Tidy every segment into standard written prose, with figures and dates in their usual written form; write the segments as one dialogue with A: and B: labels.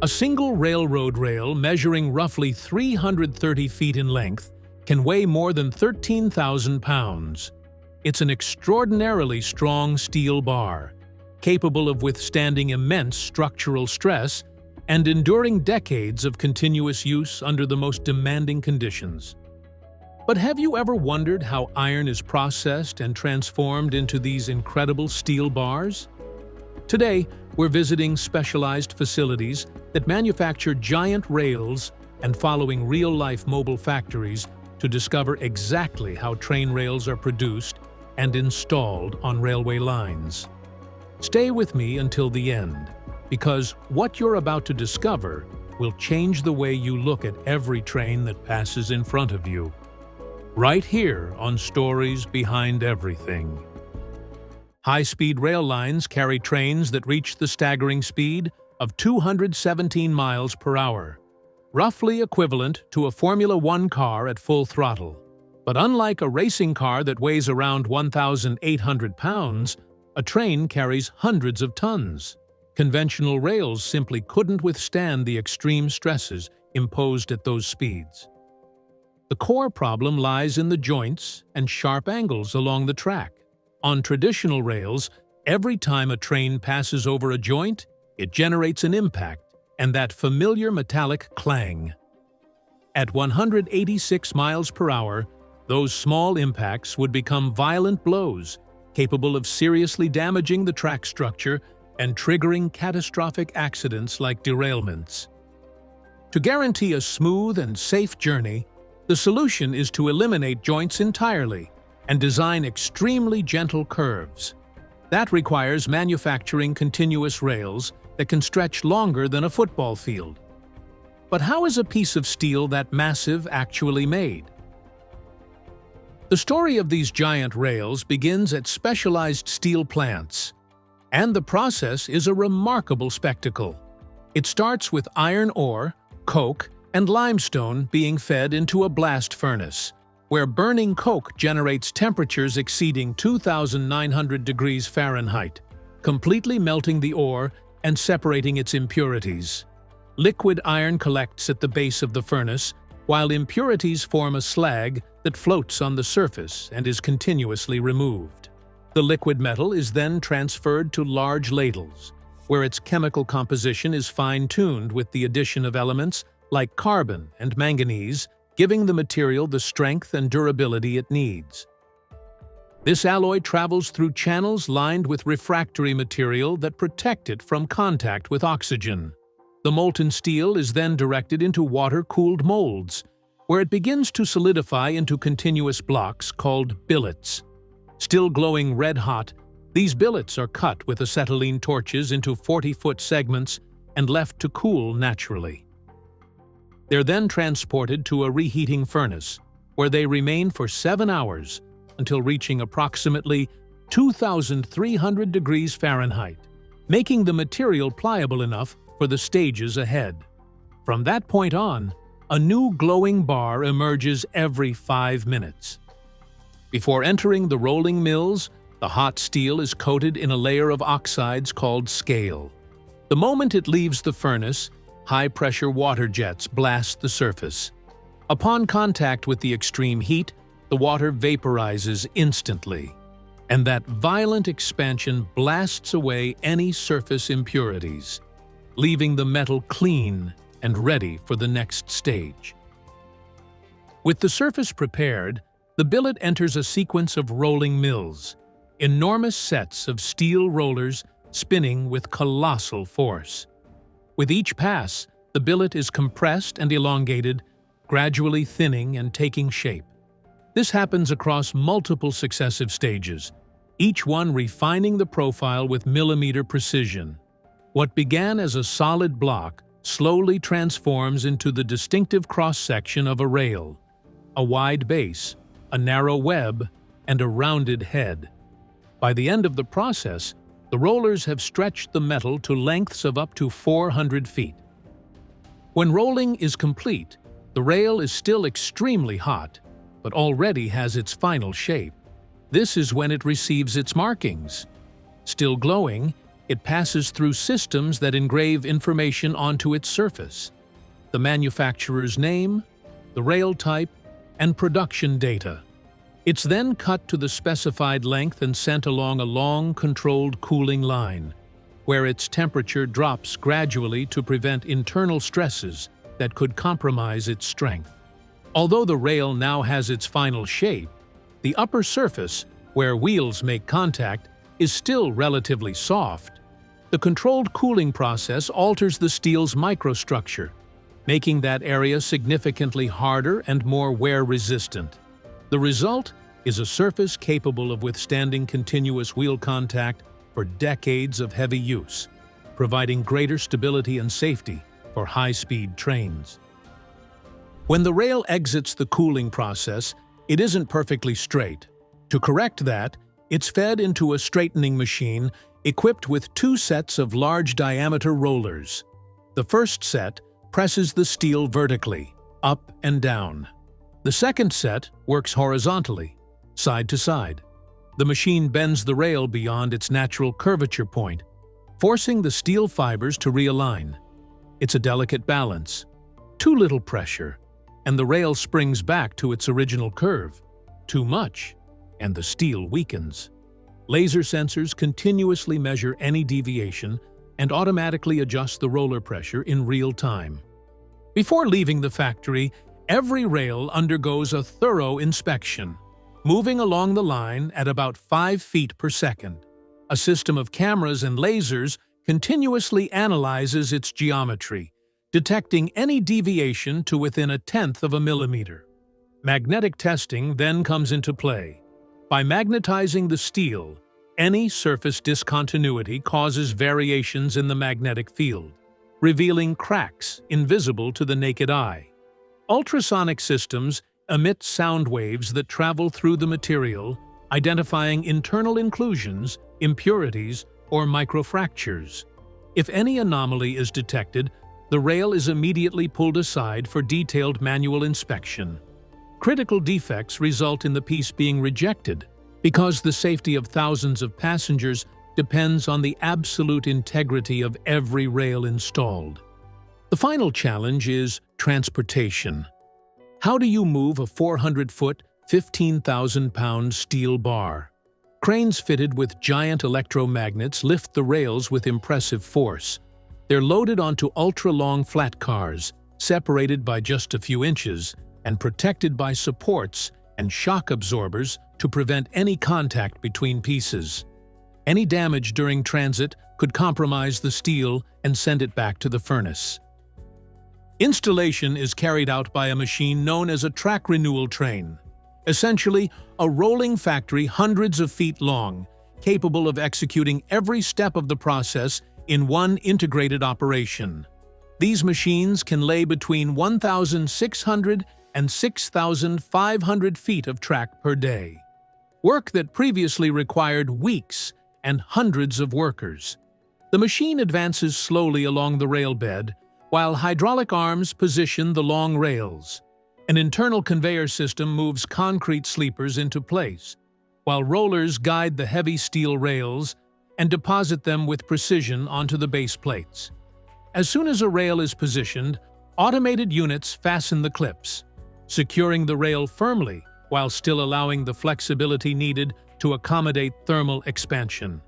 A: A single railroad rail measuring roughly 330 feet in length can weigh more than 13,000 pounds. It's an extraordinarily strong steel bar, capable of withstanding immense structural stress and enduring decades of continuous use under the most demanding conditions. But have you ever wondered how iron is processed and transformed into these incredible steel bars? Today, we're visiting specialized facilities that manufacture giant rails and following real-life mobile factories to discover exactly how train rails are produced and installed on railway lines. Stay with me until the end, because what you're about to discover will change the way you look at every train that passes in front of you. Right here on Stories Behind Everything. High-speed rail lines carry trains that reach the staggering speed of 217 miles per hour, roughly equivalent to a Formula One car at full throttle. But unlike a racing car that weighs around 1,800 pounds, a train carries hundreds of tons. Conventional rails simply couldn't withstand the extreme stresses imposed at those speeds. The core problem lies in the joints and sharp angles along the track. On traditional rails, every time a train passes over a joint, it generates an impact and that familiar metallic clang. At 186 miles per hour, those small impacts would become violent blows, capable of seriously damaging the track structure and triggering catastrophic accidents like derailments. To guarantee a smooth and safe journey, the solution is to eliminate joints entirely and design extremely gentle curves. That requires manufacturing continuous rails that can stretch longer than a football field. But how is a piece of steel that massive actually made? The story of these giant rails begins at specialized steel plants, and the process is a remarkable spectacle. It starts with iron ore, coke, and limestone being fed into a blast furnace, where burning coke generates temperatures exceeding 2,900 degrees Fahrenheit, completely melting the ore and separating its impurities. Liquid iron collects at the base of the furnace, while impurities form a slag that floats on the surface and is continuously removed. The liquid metal is then transferred to large ladles, where its chemical composition is fine-tuned with the addition of elements like carbon and manganese, giving the material the strength and durability it needs. This alloy travels through channels lined with refractory material that protect it from contact with oxygen. The molten steel is then directed into water-cooled molds, where it begins to solidify into continuous blocks called billets. Still glowing red-hot, these billets are cut with acetylene torches into 40-foot segments and left to cool naturally. They're then transported to a reheating furnace, where they remain for 7 hours until reaching approximately 2,300 degrees Fahrenheit, making the material pliable enough for the stages ahead. From that point on, a new glowing bar emerges every 5 minutes. Before entering the rolling mills, the hot steel is coated in a layer of oxides called scale. The moment it leaves the furnace, high-pressure water jets blast the surface. Upon contact with the extreme heat, the water vaporizes instantly, and that violent expansion blasts away any surface impurities, leaving the metal clean and ready for the next stage. With the surface prepared, the billet enters a sequence of rolling mills, enormous sets of steel rollers spinning with colossal force. With each pass, the billet is compressed and elongated, gradually thinning and taking shape. This happens across multiple successive stages, each one refining the profile with millimeter precision. What began as a solid block slowly transforms into the distinctive cross-section of a rail, a wide base, a narrow web, and a rounded head. By the end of the process, the rollers have stretched the metal to lengths of up to 400 feet. When rolling is complete, the rail is still extremely hot, but already has its final shape. This is when it receives its markings. Still glowing, it passes through systems that engrave information onto its surface: the manufacturer's name, the rail type, and production data. It's then cut to the specified length and sent along a long, controlled cooling line, where its temperature drops gradually to prevent internal stresses that could compromise its strength. Although the rail now has its final shape, the upper surface, where wheels make contact, is still relatively soft. The controlled cooling process alters the steel's microstructure, making that area significantly harder and more wear-resistant. The result is a surface capable of withstanding continuous wheel contact for decades of heavy use, providing greater stability and safety for high-speed trains. When the rail exits the cooling process, it isn't perfectly straight. To correct that, it's fed into a straightening machine equipped with 2 sets of large-diameter rollers. The first set presses the steel vertically, up and down. The second set works horizontally, side to side. The machine bends the rail beyond its natural curvature point, forcing the steel fibers to realign. It's a delicate balance. Too little pressure, and the rail springs back to its original curve. Too much, and the steel weakens. Laser sensors continuously measure any deviation and automatically adjust the roller pressure in real time. Before leaving the factory, every rail undergoes a thorough inspection, moving along the line at about 5 feet per second. A system of cameras and lasers continuously analyzes its geometry, detecting any deviation to within 1/10 of a millimeter. Magnetic testing then comes into play. By magnetizing the steel, any surface discontinuity causes variations in the magnetic field, revealing cracks invisible to the naked eye. Ultrasonic systems emit sound waves that travel through the material, identifying internal inclusions, impurities, or microfractures. If any anomaly is detected, the rail is immediately pulled aside for detailed manual inspection. Critical defects result in the piece being rejected because the safety of thousands of passengers depends on the absolute integrity of every rail installed. The final challenge is transportation. How do you move a 400-foot, 15,000-pound steel bar? Cranes fitted with giant electromagnets lift the rails with impressive force. They're loaded onto ultra-long flat cars, separated by just a few inches, and protected by supports and shock absorbers to prevent any contact between pieces. Any damage during transit could compromise the steel and send it back to the furnace. Installation is carried out by a machine known as a track renewal train, essentially a rolling factory hundreds of feet long, capable of executing every step of the process in one integrated operation. These machines can lay between 1,600 and 6,500 feet of track per day, work that previously required weeks and hundreds of workers. The machine advances slowly along the rail bed, while hydraulic arms position the long rails. An internal conveyor system moves concrete sleepers into place, while rollers guide the heavy steel rails and deposit them with precision onto the base plates. As soon as a rail is positioned, automated units fasten the clips, securing the rail firmly while still allowing the flexibility needed to accommodate thermal expansion.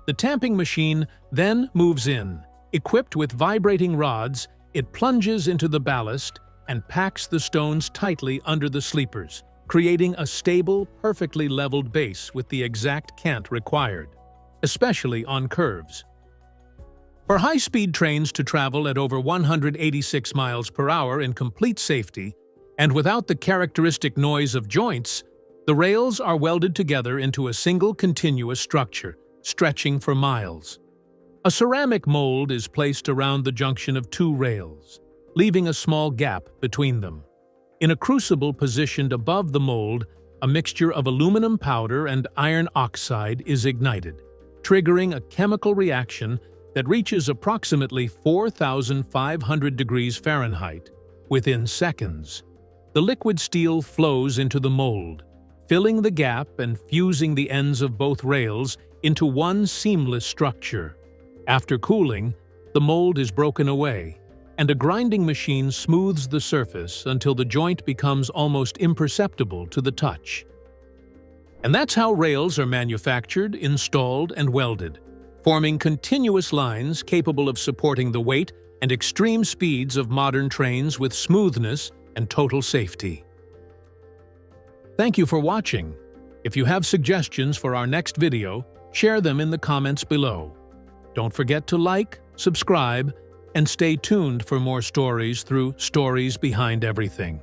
A: The tamping machine then moves in. Equipped with vibrating rods, it plunges into the ballast and packs the stones tightly under the sleepers, creating a stable, perfectly leveled base with the exact cant required, especially on curves. For high-speed trains to travel at over 186 miles per hour in complete safety, and without the characteristic noise of joints, the rails are welded together into a single continuous structure, stretching for miles. A ceramic mold is placed around the junction of 2 rails, leaving a small gap between them. In a crucible positioned above the mold, a mixture of aluminum powder and iron oxide is ignited, triggering a chemical reaction that reaches approximately 4,500 degrees Fahrenheit within seconds. The liquid steel flows into the mold, filling the gap and fusing the ends of both rails into one seamless structure. After cooling, the mold is broken away, and a grinding machine smooths the surface until the joint becomes almost imperceptible to the touch. And that's how rails are manufactured, installed, and welded, forming continuous lines capable of supporting the weight and extreme speeds of modern trains with smoothness and total safety. Thank you for watching. If you have suggestions for our next video, share them in the comments below. Don't forget to like, subscribe, and stay tuned for more stories through Stories Behind Everything.